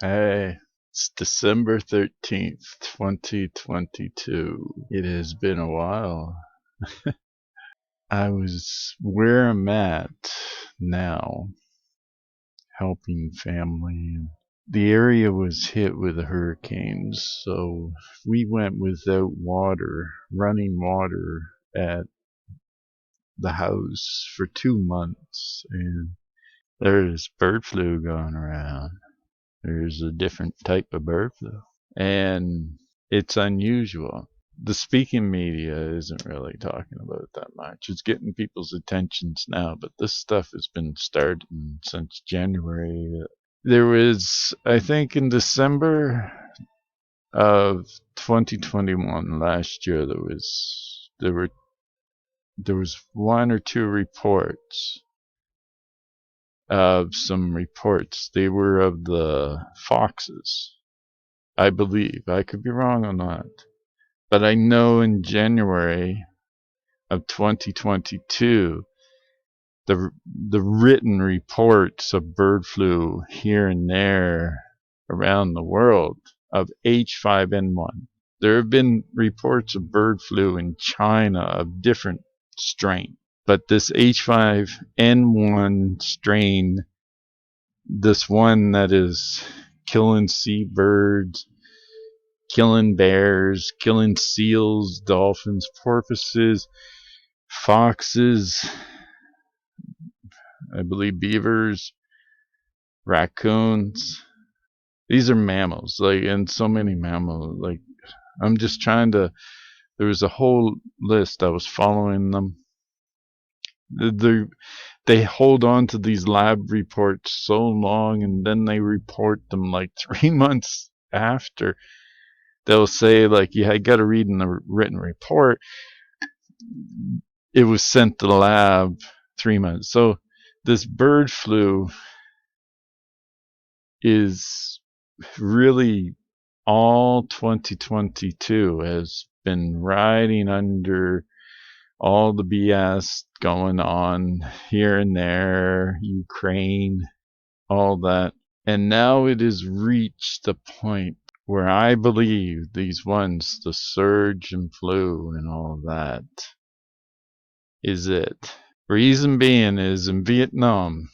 Hey, it's December 13th, 2022. It has been a while. I was where I'm at now, helping family. The area was hit with hurricanes, so we went without water, running water at the house for 2 months, and there's bird flu going around. There's a different type of bird flu, and it's unusual. The speaking media isn't really talking about it that much. It's getting people's attentions now, but this stuff has been starting since January. There was, I think, in December of 2021 last year, there was one or two reports of some reports. They were of the foxes, I believe. I could be wrong on that. But I know in January of 2022, the written reports of bird flu here and there around the world of H5N1. There have been reports of bird flu in China of different strain, but this H5N1 strain, this one that is killing seabirds, killing bears, killing seals, dolphins, porpoises, foxes, I believe beavers, raccoons. These are mammals, and so many mammals. I'm just trying to. There was a whole list. I was following them. They hold on to these lab reports so long, and then they report them like 3 months after. They'll say, yeah, I got to read in the written report. It was sent to the lab 3 months. So this bird flu is really all 2022 has been riding under all the BS going on here and there, Ukraine, all that. And now it has reached the point where I believe these ones, the surge and flu and all that, is it. Reason being is in Vietnam,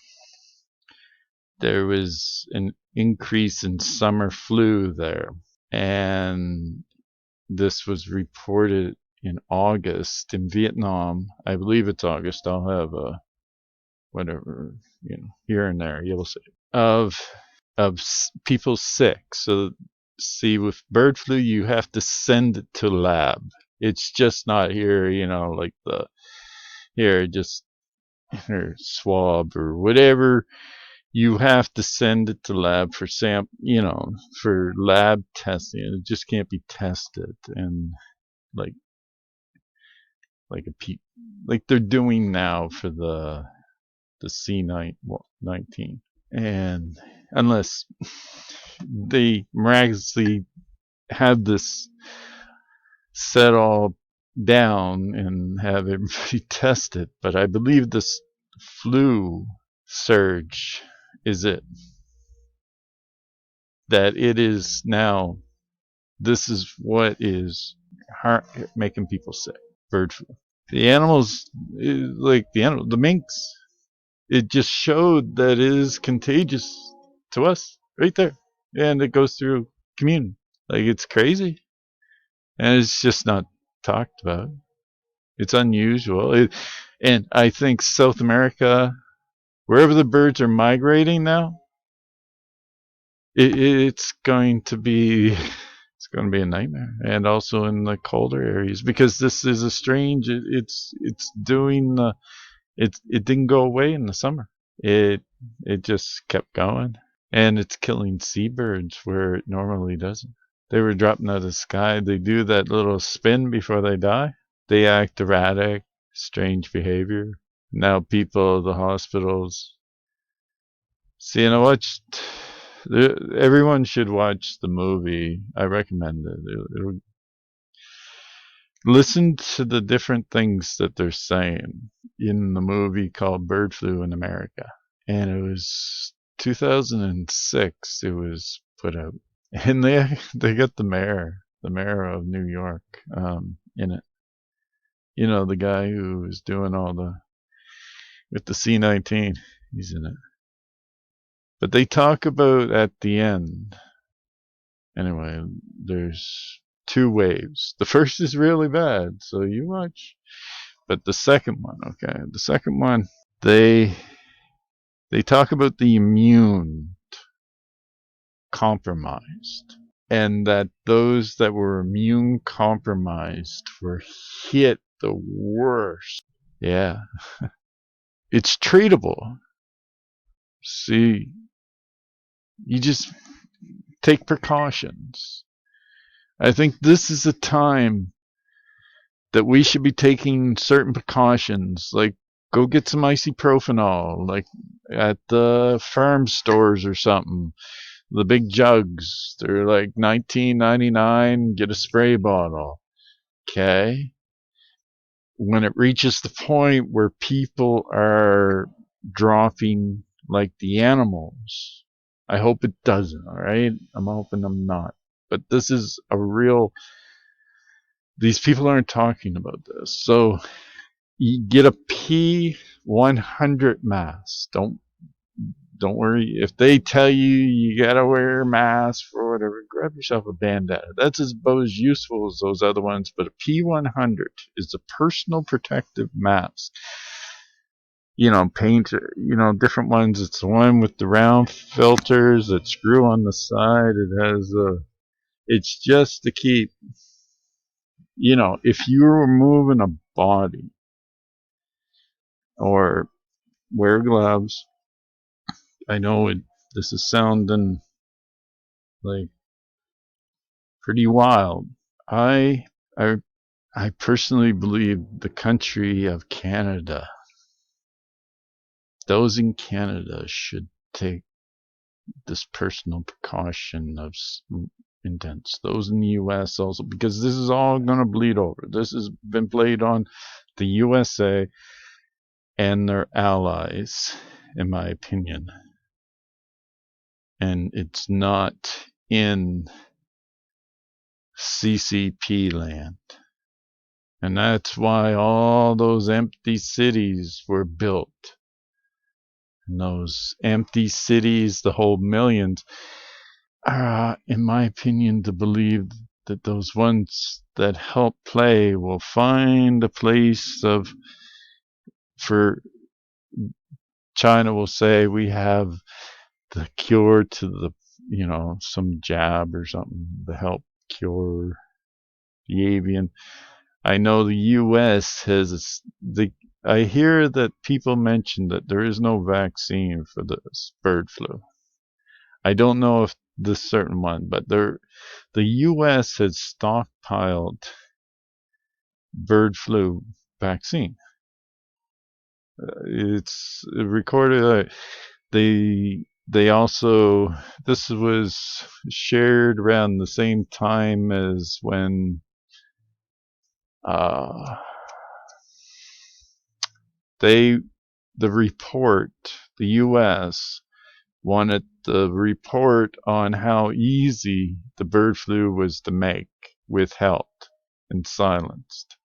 there was an increase in summer flu there. And this was reported in August in Vietnam. I believe it's August. I'll have a whatever, here and there. You'll see of people sick. So see, with bird flu, you have to send it to lab. It's just not here, like just here swab or whatever. You have to send it to lab for for lab testing. It just can't be tested and like like a pe like they're doing now for the C19, and unless they miraculously have this set all down and have everybody tested, but I believe this flu surge is it. That it is now, this is what is making people sick. Bird flu. The animals, the minks, it just showed that it is contagious to us right there. And it goes through community. It's crazy. And it's just not talked about. It's unusual. And I think South America, wherever the birds are migrating now, it's going to be a nightmare. And also in the colder areas, because this is a strange. It's doing. It didn't go away in the summer. It just kept going, and it's killing seabirds where it normally doesn't. They were dropping out of the sky. They do that little spin before they die. They act erratic, strange behavior. Now people, the hospitals. See, and I watched. Everyone should watch the movie. I recommend it. Listen to the different things that they're saying in the movie called Bird Flu in America. And it was 2006 it was put out, and they got the mayor of New York, in it. You know, the guy who was doing all the with the C-19. He's in it. But they talk about at the end. Anyway, there's two waves. The first is really bad, so you watch. But the second one, okay, the second one, they talk about the immune compromised, and that those that were immune compromised were hit the worst. Yeah, it's treatable. See, you just take precautions. I think this is a time that we should be taking certain precautions, like go get some ibuprofen, like at the farm stores or something. The big jugs, they're like $19.99. Get a spray bottle. Okay. When it reaches the point where people are dropping like the animals, I hope it doesn't. All right. I'm hoping I'm not. But this is a real. These people aren't talking about this. So you get a P100 mask. Don't worry. If they tell you gotta wear a mask or whatever, grab yourself a bandana. That's about as useful as those other ones. But a P100 is a personal protective mask. You know, paint. You know, different ones. It's the one with the round filters that screw on the side. It has a. It's just to keep. You know, if you were moving a body, or wear gloves. I know this is sounding like pretty wild. I I I personally believe the country of Canada, those in Canada should take this personal precaution of intense. Those in the U.S. also, because this is all going to bleed over. This has been played on the USA and their allies, in my opinion. And it's not in CCP land. And that's why all those empty cities were built. And those empty cities, the whole millions, are, in my opinion, to believe that those ones that help play will find a place for China will say we have the cure to the, some jab or something to help cure the avian. I know the U.S. has I hear that people mention that there is no vaccine for this bird flu. I don't know if this certain one, but the U.S. has stockpiled bird flu vaccine. It's recorded. They also, this was shared around the same time as when the report, the U.S. wanted the report on how easy the bird flu was to make, withheld and silenced.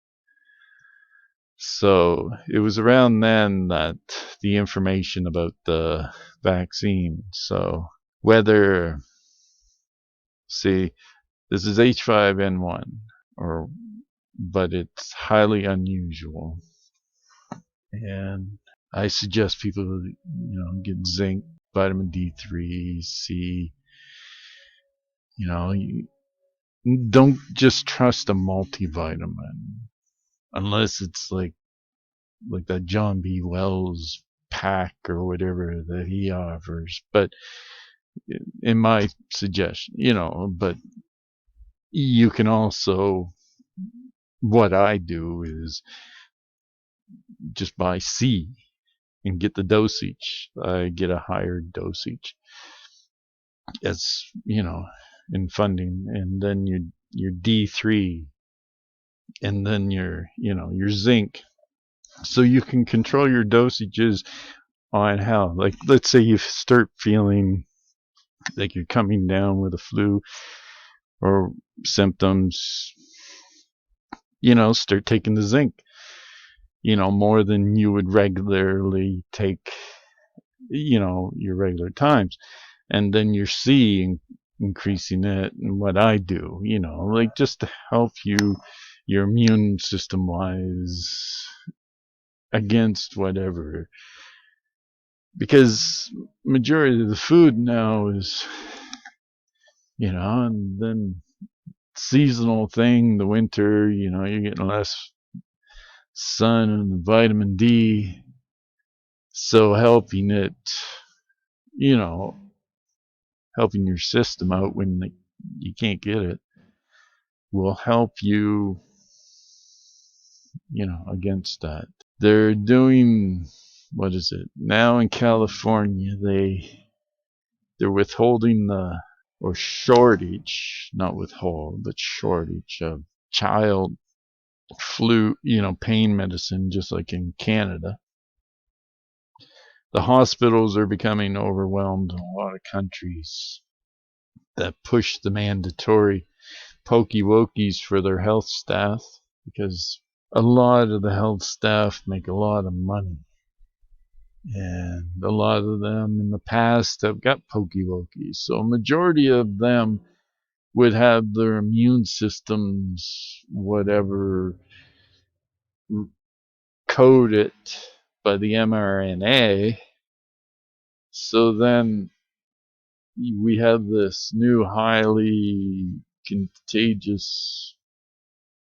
So it was around then that the information about the vaccine. So whether, see, this is H5N1, but it's highly unusual. And I suggest people, get zinc, vitamin D3, C. You don't just trust a multivitamin unless it's like that John B. Wells pack or whatever that he offers. But in my suggestion, but you can also, what I do is just buy C and get the dosage. I get a higher dosage as, in funding, and then your D3, and then your zinc, so you can control your dosages on how, like, let's say you start feeling like you're coming down with a flu or symptoms, start taking the zinc, more than you would regularly take, your regular times. And then you're seeing increasing it, and what I do, like just to help you, your immune system wise, against whatever. Because majority of the food now is, and then seasonal thing, the winter, you're getting less sun and vitamin D. So helping it, you know, helping your system out when you can't get it will help you, against that. They're doing, what is it? Now in California, they're withholding or shortage, not withhold, but shortage of child flu, pain medicine, just like in Canada. The hospitals are becoming overwhelmed in a lot of countries that push the mandatory pokey wokies for their health staff, because a lot of the health staff make a lot of money. And a lot of them in the past have got pokey wokies. So a majority of them would have their immune systems, whatever, coded by the mRNA. So then we have this new highly contagious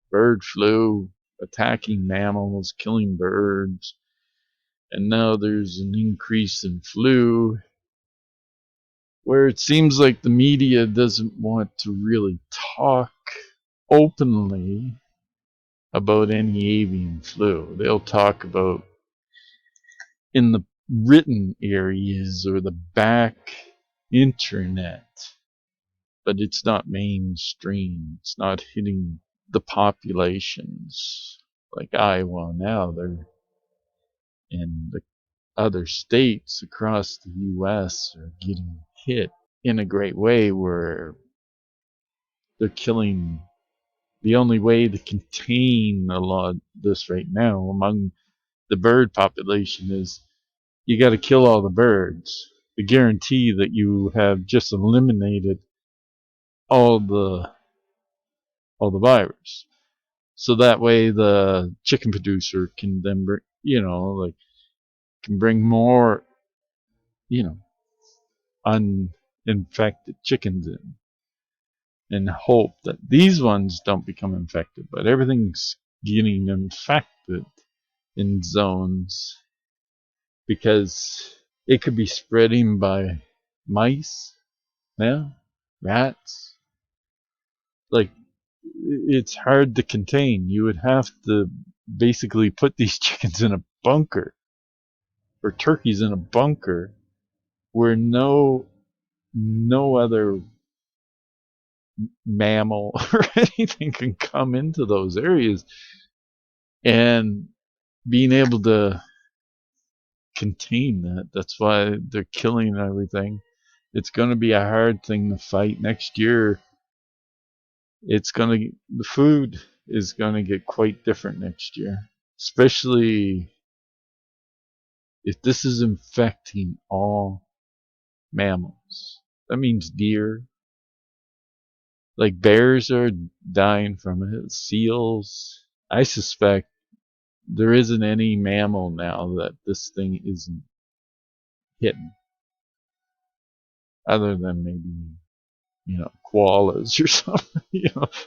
bird flu attacking mammals, killing birds. And now there's an increase in flu, where it seems like the media doesn't want to really talk openly about any avian flu. They'll talk about in the written areas or the back internet, but it's not mainstream. It's not hitting the populations like Iowa now. They're in the other states across the U.S. are getting hit in a great way, where they're killing. The only way to contain a lot of this right now among the bird population is you got to kill all the birds to guarantee that you have just eliminated all the virus. So that way the chicken producer can then bring, can bring more, uninfected chickens in, and hope that these ones don't become infected, but everything's getting infected in zones because it could be spreading by mice, rats. Like, it's hard to contain. You would have to basically put these chickens in a bunker, or turkeys in a bunker, where no other mammal or anything can come into those areas, and being able to contain that. That's why they're killing everything. It's going to be a hard thing to fight next year. The food is going to get quite different next year, especially if this is infecting all mammals. That means deer, like bears are dying from it, seals. I suspect there isn't any mammal now that this thing isn't hitting, other than maybe, koalas or something,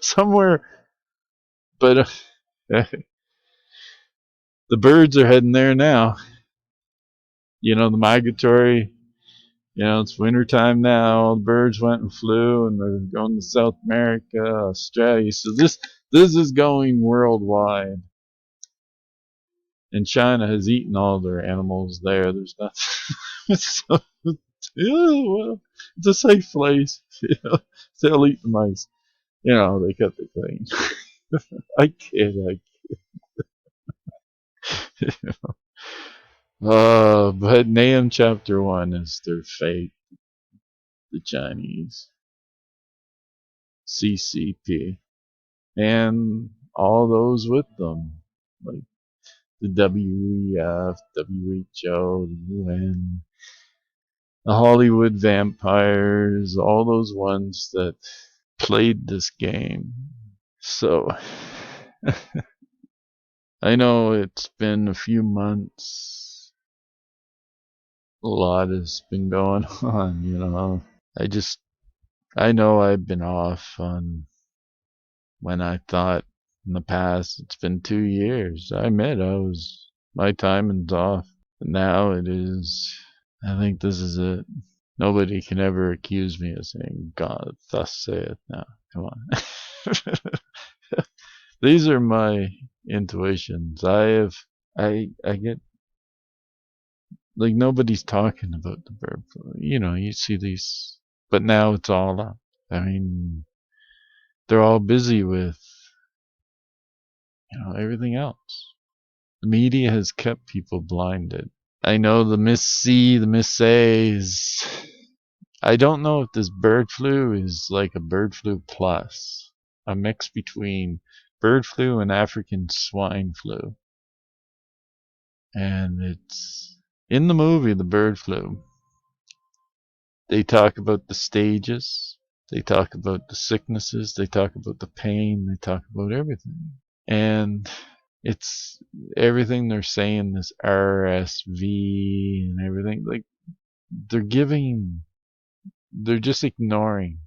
somewhere. But the birds are heading there now. The migratory, it's wintertime now. All the birds went and flew, and they're going to South America, Australia. So this is going worldwide. And China has eaten all their animals there. There's nothing. So, well, it's a safe place. They'll eat the mice. They cut the thing. I kid. But Nahum chapter 1 is their fate, the Chinese. CCP. And all those with them, like the WEF, WHO, the UN, the Hollywood vampires, all those ones that played this game. So, I know it's been a few months. A lot has been going on, you know. I know I've been off on when I thought in the past it's been 2 years. I admit my timing's off. But now it is, I think this is it. Nobody can ever accuse me of saying, God, thus saith now. Come on. These are my intuitions. I get, like, nobody's talking about the bird flu. You know, you see these, but now it's all up. I mean, they're all busy with, everything else. The media has kept people blinded. I know the Miss C, the Miss A's. I don't know if this bird flu is like a bird flu plus, a mix between bird flu and African swine flu. And it's in the movie, The Bird Flu. They talk about the stages, they talk about the sicknesses, they talk about the pain, they talk about everything. And it's everything they're saying, this RSV and everything, like they're just ignoring.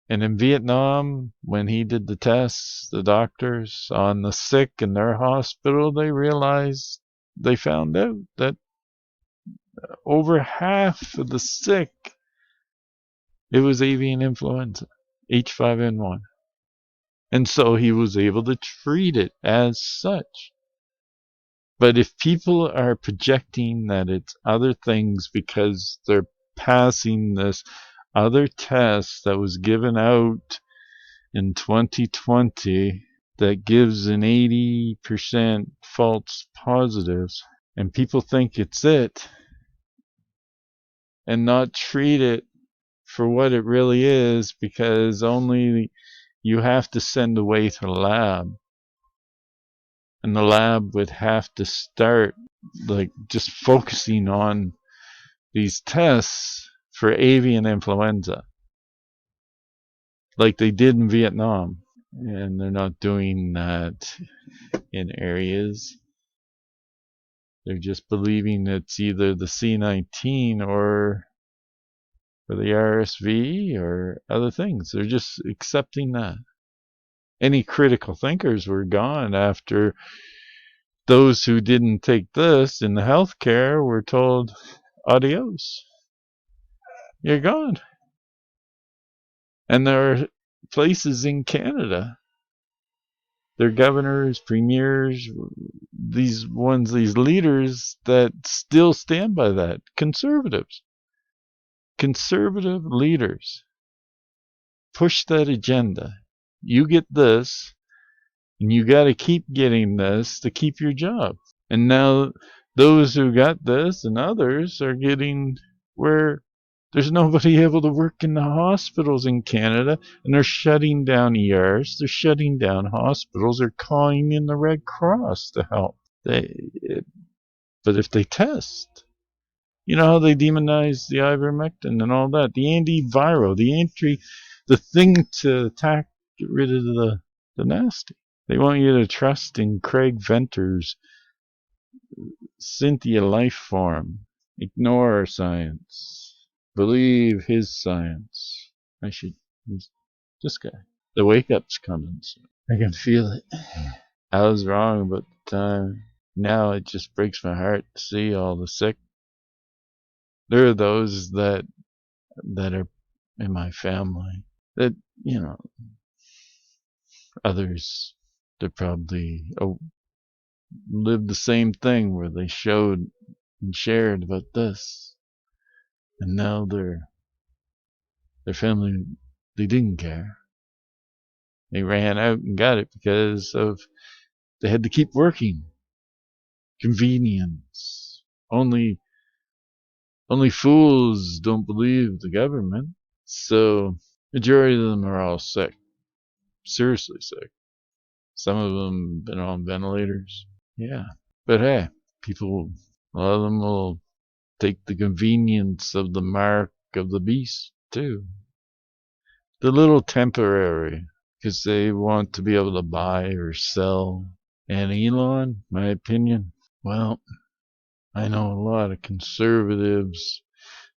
And in Vietnam, when he did the tests, the doctors on the sick in their hospital, they found out that over half of the sick, it was avian influenza, H5N1. And so he was able to treat it as such. But if people are projecting that it's other things because they're passing this other test that was given out in 2020 that gives an 80% false positives, and people think it's it, and not treat it for what it really is, because only you have to send away to the lab, and the lab would have to start like just focusing on these tests for avian influenza like they did in Vietnam. And they're not doing that in areas. They're just believing it's either the C19 or the RSV or other things. They're just accepting that. Any critical thinkers were gone after those who didn't take this in the healthcare were told, adios. You're gone. And there are places in Canada, their governors, premiers, these leaders that still stand by that. Conservative leaders push that agenda. You get this, and you got to keep getting this to keep your job. And now those who got this and others are getting where there's nobody able to work in the hospitals in Canada, and they're shutting down ERs, they're shutting down hospitals, they're calling in the Red Cross to help. But if they test, you know how they demonize the ivermectin and all that, the antiviral, the thing to attack, get rid of the nasty. They want you to trust in Craig Venter's Cynthia life form. Ignore our science. Believe his science. This guy. The wake up's coming soon. I can feel it. I was wrong about the time. Now it just breaks my heart to see all the sick. There are those that are in my family that, others that probably lived the same thing where they showed and shared about this, and now their family, they didn't care. They ran out and got it because of they had to keep working. Convenience. Only fools don't believe the government. So, majority of them are all sick. Seriously sick. Some of them been on ventilators. Yeah. But hey, a lot of them will take the convenience of the mark of the beast, too. The little temporary, because they want to be able to buy or sell. And Elon, my opinion, well, I know a lot of conservatives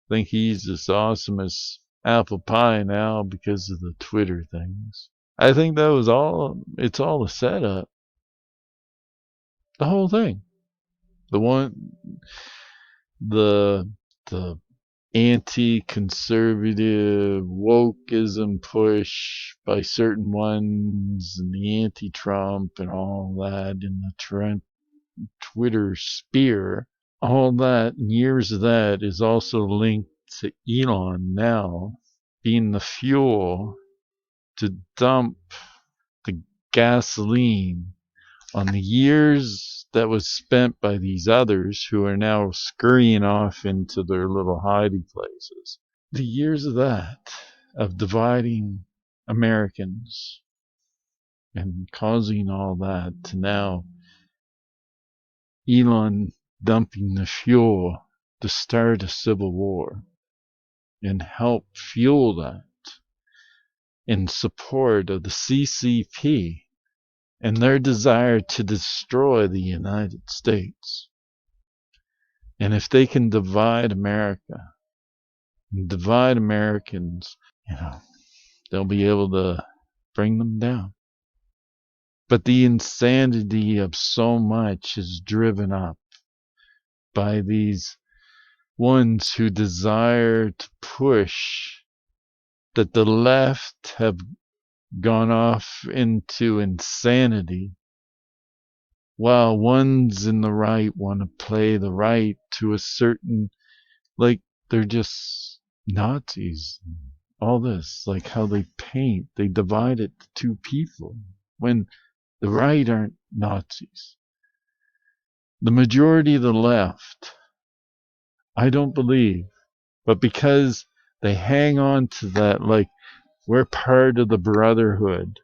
think he's as awesome as apple pie now because of the Twitter things. I think that was it's all a setup. The whole thing. The the anti-conservative wokeism push by certain ones and the anti-Trump and all that in the Twitter sphere, all that, years of that is also linked to Elon now being the fuel to dump the gasoline on the years that was spent by these others who are now scurrying off into their little hiding places. The years of that, of dividing Americans and causing all that, to now Elon dumping the fuel to start a civil war and help fuel that in support of the CCP and their desire to destroy the United States. And if they can divide America and divide Americans, they'll be able to bring them down. But the insanity of so much is driven up by these ones who desire to push that the left have gone off into insanity, while ones in the right want to play the right to a certain, like they're just Nazis. All this, like how they paint, they divide it to two people, when the right aren't Nazis. The majority of the left, I don't believe, but because they hang on to that, like we're part of the brotherhood,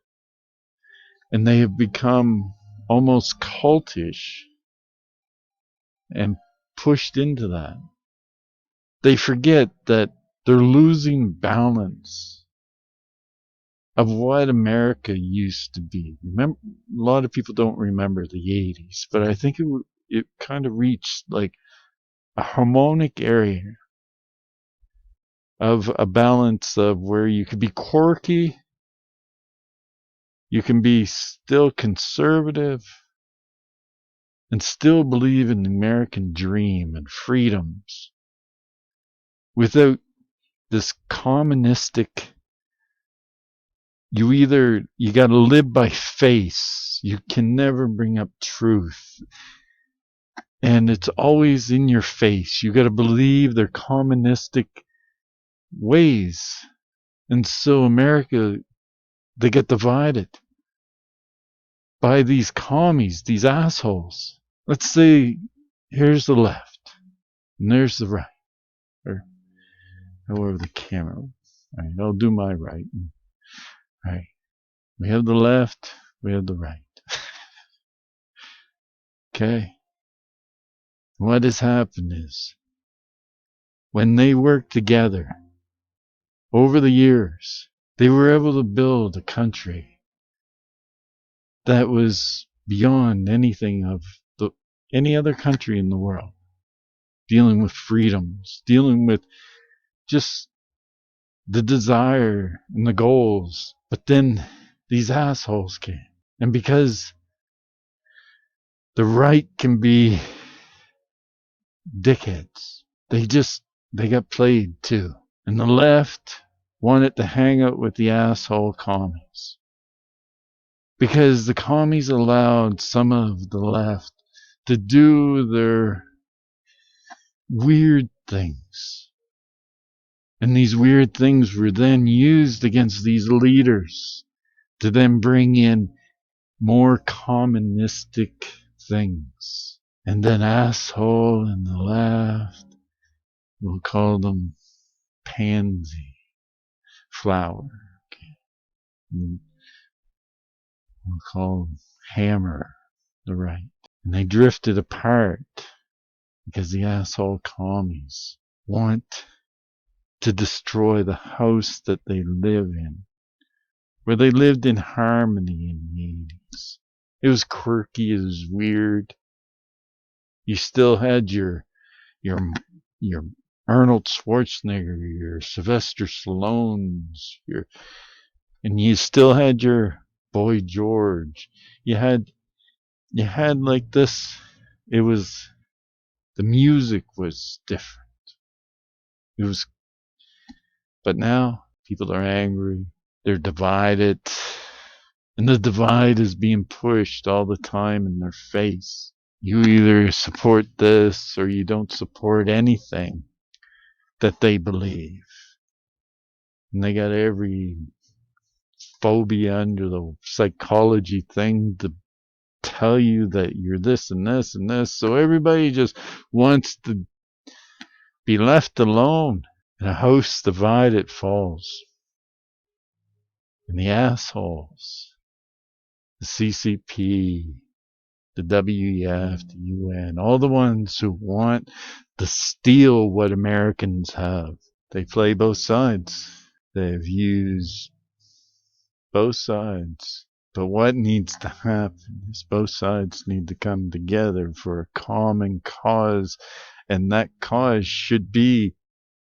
and they have become almost cultish and pushed into that. They forget that they're losing balance of what America used to be. Remember, a lot of people don't remember the 80s, but I think it kind of reached like a harmonic area of a balance of where you could be quirky, you can be still conservative, and still believe in the American dream and freedoms without this communistic. You got to live by faith. You can never bring up truth. And it's always in your face. You got to believe their communistic ways. And so America, they get divided by these commies, these assholes. Let's say here's the left and there's the right, or however the camera. All right, I'll do my right. All right, we have the left, we have the right. Okay. What has happened is, when they worked together over the years, they were able to build a country that was beyond anything of any other country in the world, dealing with freedoms, dealing with just the desire and the goals. But then these assholes came. And because the right can be dickheads, they got played too. And the left wanted to hang out with the asshole commies. Because the commies allowed some of the left to do their weird things. And these weird things were then used against these leaders to then bring in more communistic things. And then asshole in the left, we'll call them pansy flower. And we'll call them hammer the right. And they drifted apart because the asshole commies want to destroy the house that they live in, where they lived in harmony in the 80s. It was quirky, it was weird. You still had your Arnold Schwarzenegger, your Sylvester Stallones, and you still had your Boy George. You had like this. It was, the music was different. It was, but now people are angry. They're divided, and the divide is being pushed all the time in their face. You either support this or you don't support anything that they believe. And they got every phobia under the psychology thing to tell you that you're this and this and this. So everybody just wants to be left alone. And a house divided falls. And the assholes, the CCP, the WEF, the UN, all the ones who want to steal what Americans have, they play both sides. They've used both sides. But what needs to happen is both sides need to come together for a common cause, and that cause should be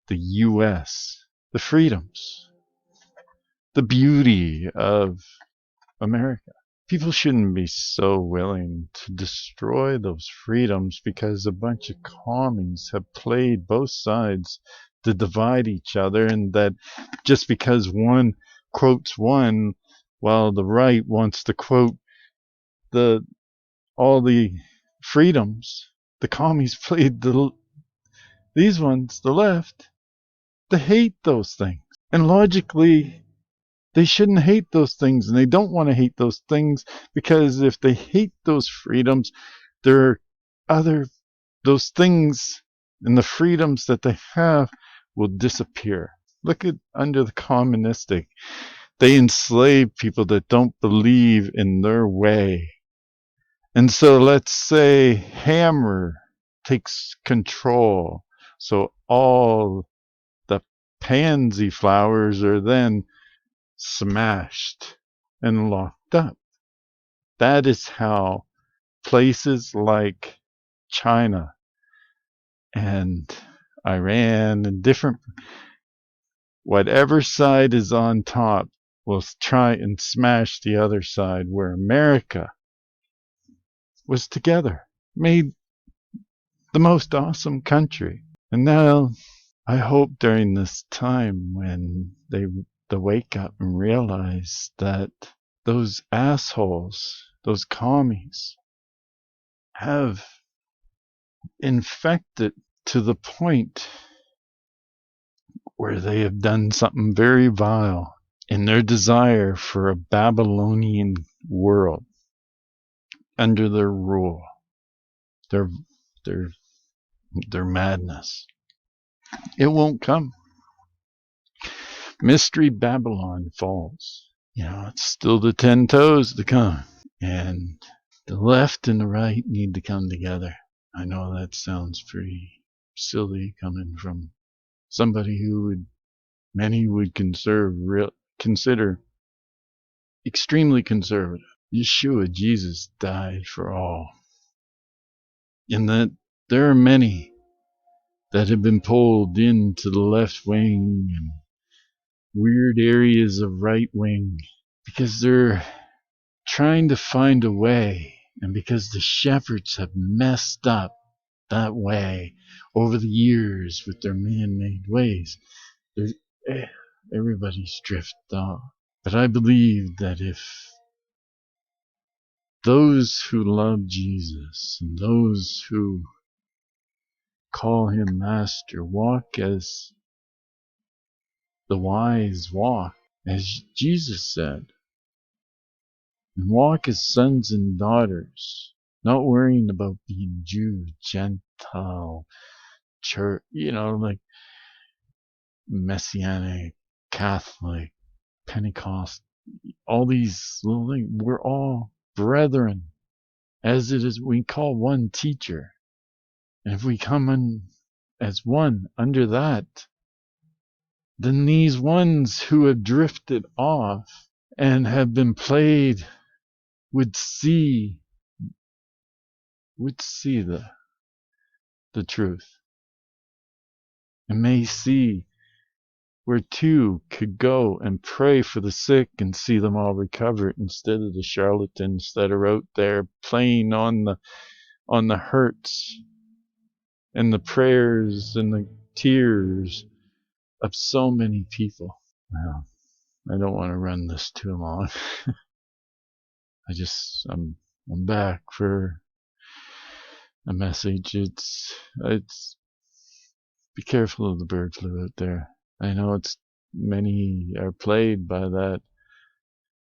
the U.S., the freedoms, the beauty of America. People shouldn't be so willing to destroy those freedoms because a bunch of commies have played both sides to divide each other, and that just because one quotes one while the right wants to quote all the freedoms, the commies played these ones, the left, to hate those things. And logically, they shouldn't hate those things, and they don't want to hate those things, because if they hate those freedoms, those things and the freedoms that they have will disappear. Look at under the communistic. They enslave people that don't believe in their way. And so let's say Hammer takes control. So all the pansy flowers are then smashed and locked up. That is how places like China and Iran and whatever side is on top will try and smash the other side, where America was together, made the most awesome country. And now I hope during this time when they wake up and realize that those assholes, those commies, have infected to the point where they have done something very vile in their desire for a Babylonian world under their rule, their madness. It won't come. Mystery Babylon falls. It's still the 10 toes to come. And the left and the right need to come together. I know that sounds pretty silly coming from somebody who many would consider extremely conservative. Yeshua, Jesus, died for all. And that there are many that have been pulled into the left wing and weird areas of right wing because they're trying to find a way, and because the shepherds have messed up that way over the years with their man-made ways, everybody's drifted off. But I believe that if those who love Jesus and those who call him Master walk as the wise walk, as Jesus said, and walk as sons and daughters not worrying about being Jew, Gentile, church, like Messianic, Catholic, Pentecost, all these little things. We're all brethren, as it is. We call one teacher, and if we come in as one under that, then these ones who have drifted off and have been played would see the truth, and may see where two could go and pray for the sick and see them all recover, instead of the charlatans that are out there playing on the hurts and the prayers and the tears of so many people. Well, I don't want to run this too long. I'm back for a message. It's be careful of the bird flu out there. I know many are plagued by that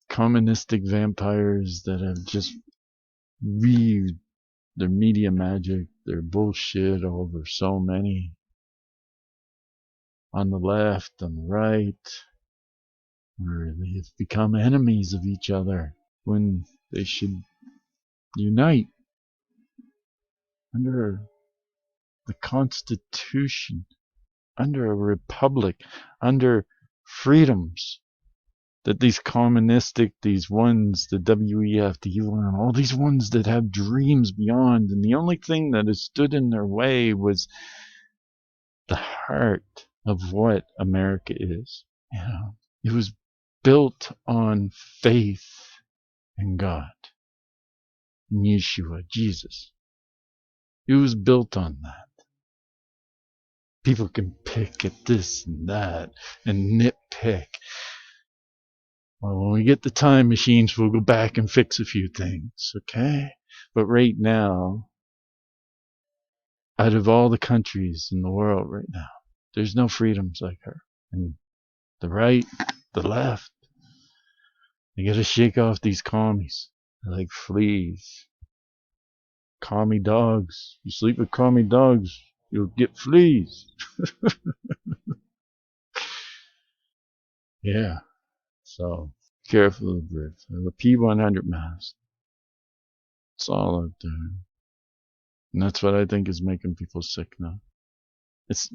communistic vampires that have just weaved their media magic, their bullshit over so many on the left, on the right, where they've become enemies of each other when they should unite under the Constitution, under a republic, under freedoms that these communistic, these ones, the WEF, the UN, all these ones that have dreams beyond, and the only thing that has stood in their way was the heart of what America is. It was built on faith in God, in Yeshua, Jesus. It was built on that. People can pick at this and that and nitpick. Well, when we get the time machines, we'll go back and fix a few things, okay? But right now, out of all the countries in the world right now, there's no freedoms like her. And the right, the left, they gotta shake off these commies. They're like fleas. Commie dogs. You sleep with commie dogs, you'll get fleas. Yeah. So, careful of the birds. I have a P100 mask. It's all out there. And that's what I think is making people sick now. It's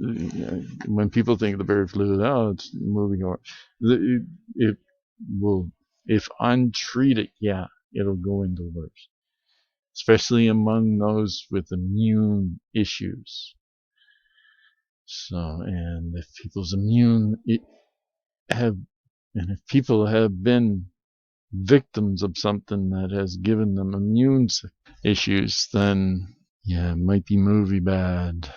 when people think of the bird flu, it's moving on. It will, if untreated, it'll go into worse. Especially among those with immune issues. So, and if people's if people have been victims of something that has given them immune issues, then it might be movie bad.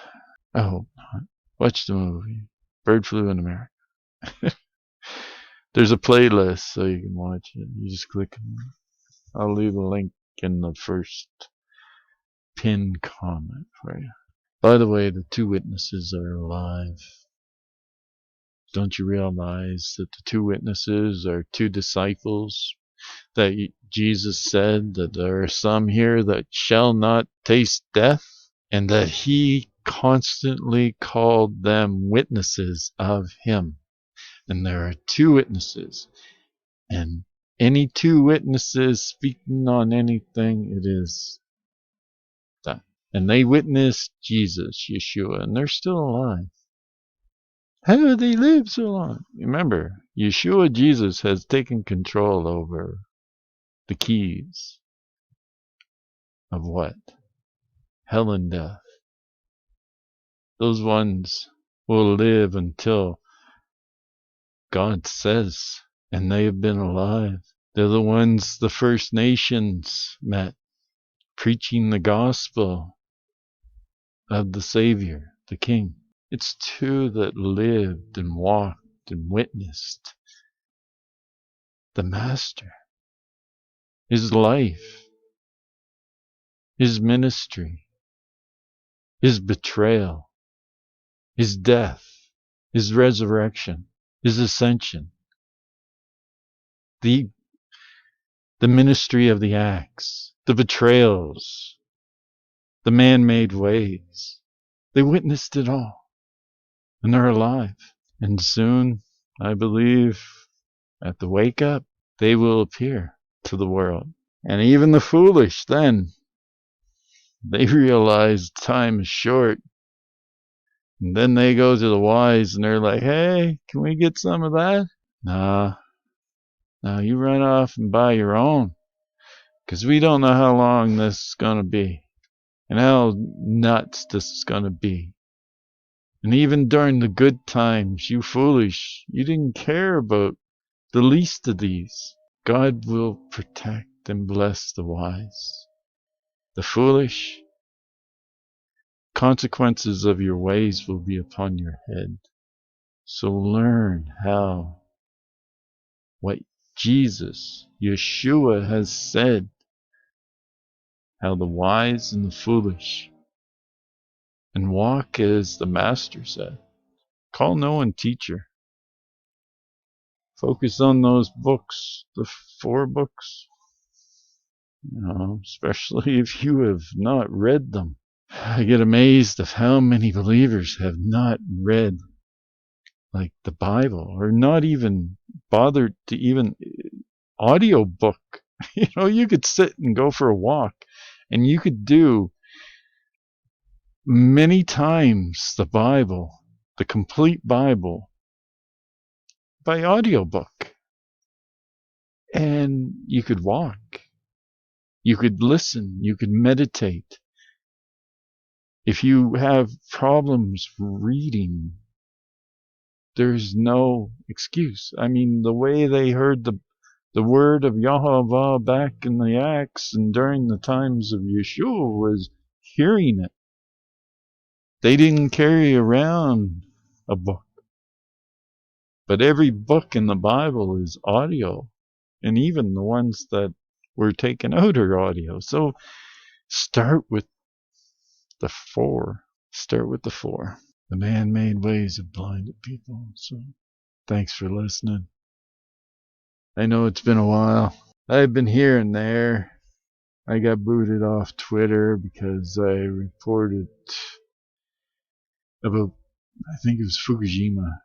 I hope not. Watch the movie Bird Flu in America. There's a playlist so you can watch it. You just click on it. I'll leave a link in the first pinned comment for you. By the way, the two witnesses are alive. Don't you realize that the two witnesses are two disciples? That Jesus said that there are some here that shall not taste death, and that he constantly called them witnesses of him. And there are two witnesses, and any two witnesses speaking on anything, it is that. And they witnessed Jesus, Yeshua, and they're still alive. How do they live so long? Remember, Yeshua, Jesus, has taken control over the keys of what? Hell and death. Those ones will live until God says, and they have been alive. They're the ones the First Nations met, preaching the gospel of the Savior, the King. It's two that lived and walked and witnessed the Master, his life, his ministry, his betrayal, his death, his resurrection, his ascension, the ministry of the Acts, the betrayals, the man-made ways. They witnessed it all, and they're alive. And soon, I believe, at the wake up, they will appear to the world. And even the foolish then, they realize time is short. And then they go to the wise and they're like, hey, can we get some of that? Nah, you run off and buy your own. Because we don't know how long this is going to be. And how nuts this is going to be. And even during the good times, you foolish, you didn't care about the least of these. God will protect and bless the wise. The foolish, consequences of your ways will be upon your head. So learn how, what Jesus, Yeshua has said, how the wise and the foolish, and walk as the Master said. Call no one teacher. Focus on those books, the 4 books, especially if you have not read them. I get amazed of how many believers have not read like the Bible, or not even bothered to even audio book. You could sit and go for a walk, and you could do many times the Bible, the complete Bible, by audiobook. And you could walk, you could listen, you could meditate. If you have problems reading, there's no excuse. I mean, the way they heard the word of Yahweh back in the Acts and during the times of Yeshua was hearing it. They didn't carry around a book. But every book in the Bible is audio. And even the ones that were taken out are audio. So start with the 4. Start with the 4. The man-made ways have blinded people. So thanks for listening. I know it's been a while. I've been here and there. I got booted off Twitter because I reported about, I think it was Fukushima.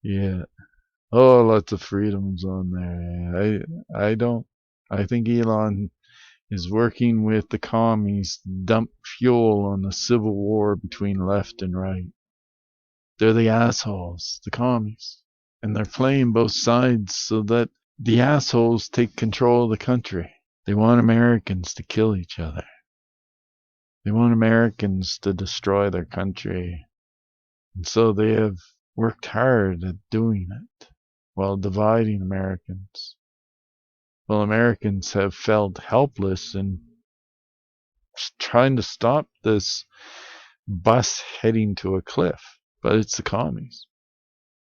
Yeah. Oh, lots of freedoms on there. I think Elon is working with the commies to dump fuel on the civil war between left and right. They're the assholes, the commies. And they're playing both sides so that the assholes take control of the country. They want Americans to kill each other. They want Americans to destroy their country. And so they have worked hard at doing it while dividing Americans. Well, Americans have felt helpless in trying to stop this bus heading to a cliff. But it's the commies.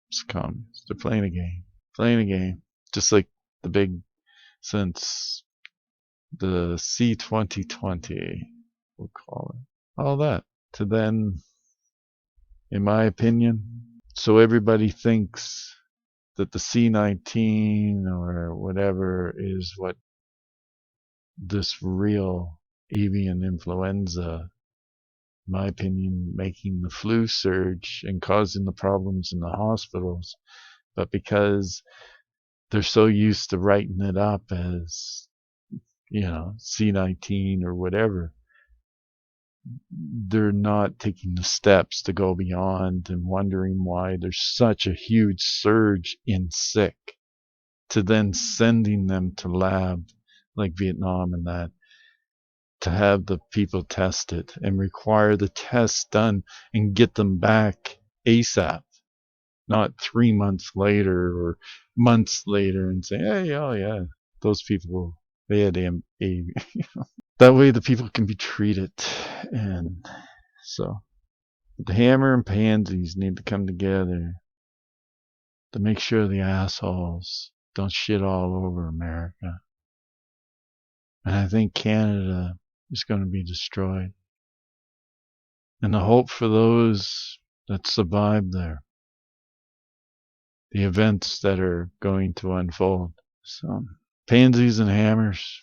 It's the commies. They're playing a game. Playing a game. Just like the big, since the C-2020, we'll call it. All that. To then, in my opinion, so everybody thinks that the C-19 or whatever is what this real avian influenza, in my opinion, making the flu surge and causing the problems in the hospitals. But because they're so used to writing it up as, C-19 or whatever, they're not taking the steps to go beyond and wondering why there's such a huge surge in sick, to then sending them to lab like Vietnam and that, to have the people tested and require the tests done and get them back ASAP, not 3 months later or months later and say, hey, oh yeah, those people, they had that way the people can be treated. And so the hammer and pansies need to come together to make sure the assholes don't shit all over America. And I think Canada is going to be destroyed. And the hope for those that survive there, the events that are going to unfold. So Pansies and hammers,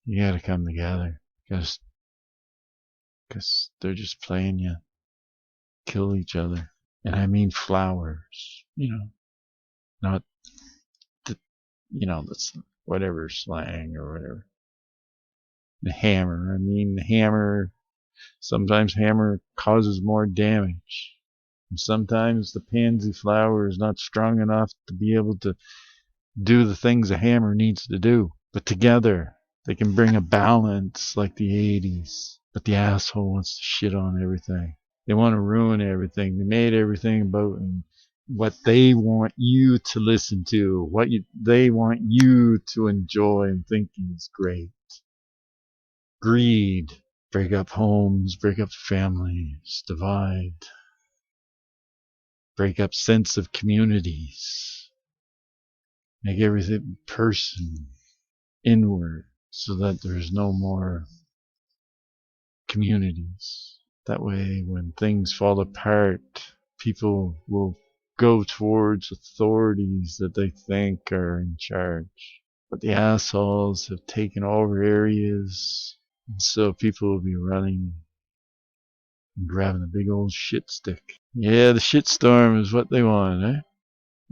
you gotta come together. Because they're just playing you. Kill each other. And I mean flowers. Not, the, that's whatever slang or whatever. The hammer. I mean, the hammer. Sometimes hammer causes more damage. And sometimes the pansy flower is not strong enough to be able to do the things a hammer needs to do. But together, they can bring a balance like the 80s. But the asshole wants to shit on everything. They want to ruin everything. They made everything about what they want you to listen to, they want you to enjoy and think is great. Greed. Break up homes, break up families, divide. Break up sense of communities. Make everything person inward so that there's no more communities. That way, when things fall apart, people will go towards authorities that they think are in charge. But the assholes have taken over areas, and so people will be running and grabbing a big old shit stick. Yeah, the shitstorm is what they want, eh?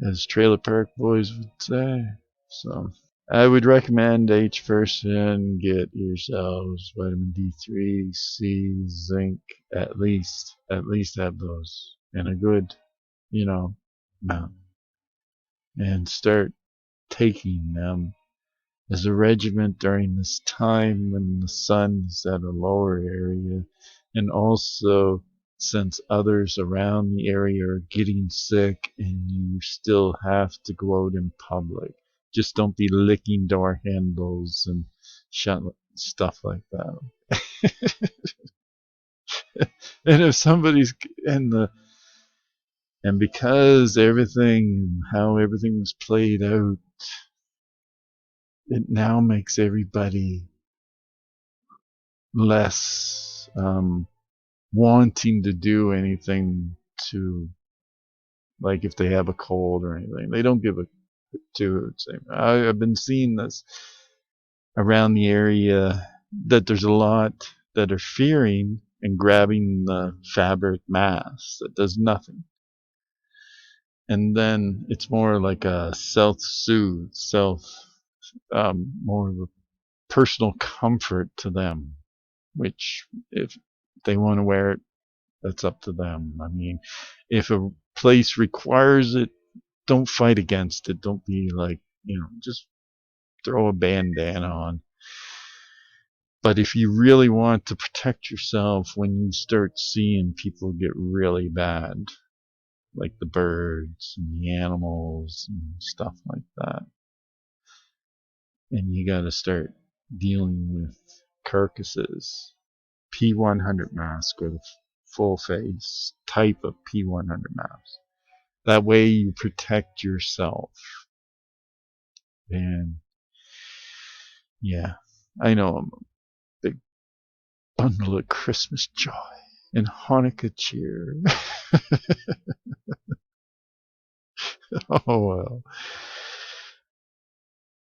As Trailer Park Boys would say. So I would recommend each person get yourselves vitamin D3, C, zinc, at least have those in a good, amount, and start taking them as a regiment during this time when the sun is at a lower area, and also since others around the area are getting sick and you still have to go out in public. Just don't be licking door handles and stuff like that. And if somebody's and because how everything was played out, it now makes everybody less wanting to do anything to, like, if they have a cold or anything. They don't give a to it. I've been seeing this around the area, that there's a lot that are fearing and grabbing the fabric mask that does nothing. And then it's more like a self-soothe, more of a personal comfort to them, which if they want to wear it, that's up to them. I mean, if a place requires it, don't fight against it. Don't be like, just throw a bandana on. But if you really want to protect yourself when you start seeing people get really bad, like the birds and the animals and stuff like that, and you got to start dealing with carcasses, P100 mask or the full face type of P100 mask. That way you protect yourself. And yeah, I know I'm a big bundle of Christmas joy and Hanukkah cheer. Oh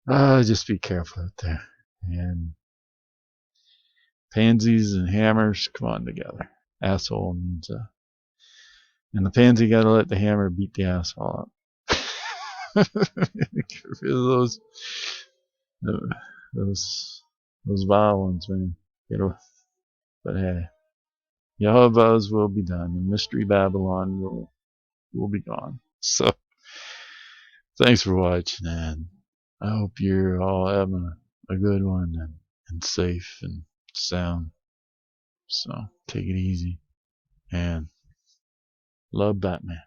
well. Just be careful out there. And pansies and hammers, come on together. Asshole needs a. And the pansy gotta let the hammer beat the asshole up. Get rid of those vile ones, man. But hey, Yahweh's will be done, and Mystery Babylon will be gone. So, thanks for watching, and I hope you're all having a good one and safe and sound. So, take it easy, and love Batman.